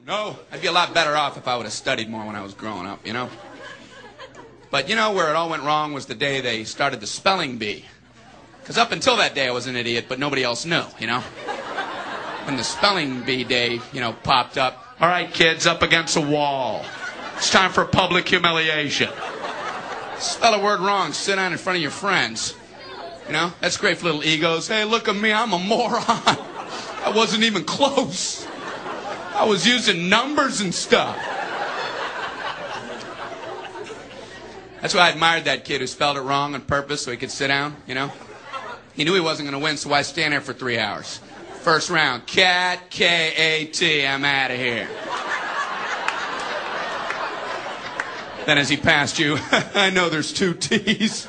No, I'd be a lot better off if I would have studied more when I was growing up, you know? But you know where it all went wrong was the day they started the spelling bee. Because up until that day I was an idiot, but nobody else knew, you know? When the spelling bee day, you know, popped up, all right, kids, up against a wall. It's time for public humiliation. Spell a word wrong, sit down in front of your friends. You know, that's great for little egos. Hey, look at me, I'm a moron. I wasn't even close. I was using numbers and stuff. That's why I admired that kid who spelled it wrong on purpose so he could sit down, you know? He knew he wasn't going to win, so why stand there for 3 hours? First round, cat, K-A-T, I'm out of here. Then as he passed you, I know there's 2 T's.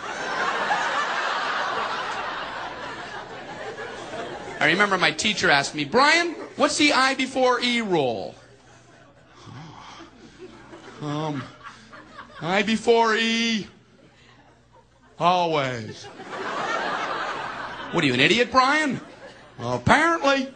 I remember my teacher asked me, Brian, what's the I before E rule? I before E, always. What are you, an idiot, Brian? Well, apparently.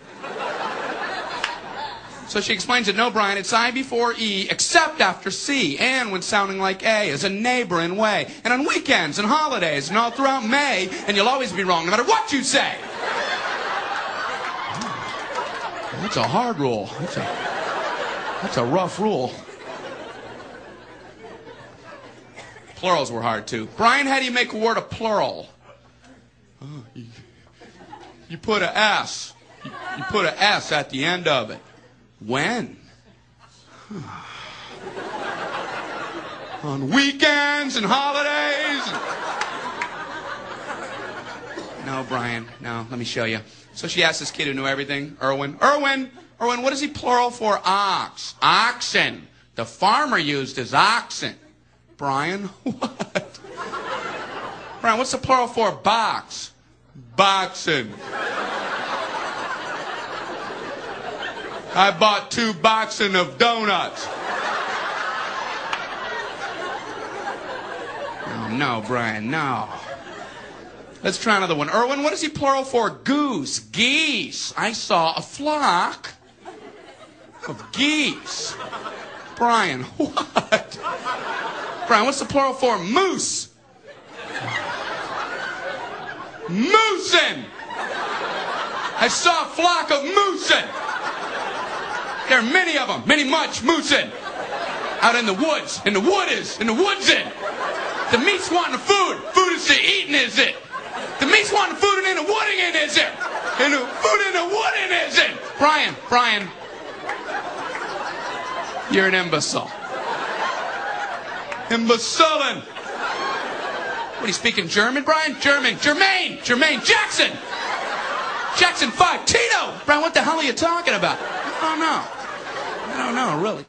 So she explains it, no, Brian, it's I before E, except after C, and when sounding like A, as a neighboring way, and on weekends and holidays, and all throughout May, and you'll always be wrong, no matter what you say. That's a hard rule. That's a rough rule. Plurals were hard, too. Brian, how do you make a word a plural? Oh, you put a S. You put a S at the end of it. When? On weekends and holidays. No, Brian, no, let me show you. So she asked this kid who knew everything, Irwin, what is he plural for ox? Oxen. The farmer used his oxen. Brian, what? Brian, what's the plural for box? Boxen. I bought 2 boxen of donuts. Oh, no, Brian, no. Let's try another one. Irwin, what is he plural for goose? Geese. I saw a flock of geese. Brian, what? Brian, what's the plural for moose? Moosen. I saw a flock of Moosen. There are many of them, much Moosen. Out in the woods, in the Woodsen. The meat's wanting the food. Food is the eating, is it? The meat's wanting the food and in the wooding in, is it? And the food in the wooding, is it? Brian. You're an imbecile. Imbecilin'. What, are you speaking German, Brian? Jermaine, Jackson 5, Tito. Brian, what the hell are you talking about? I don't know, really.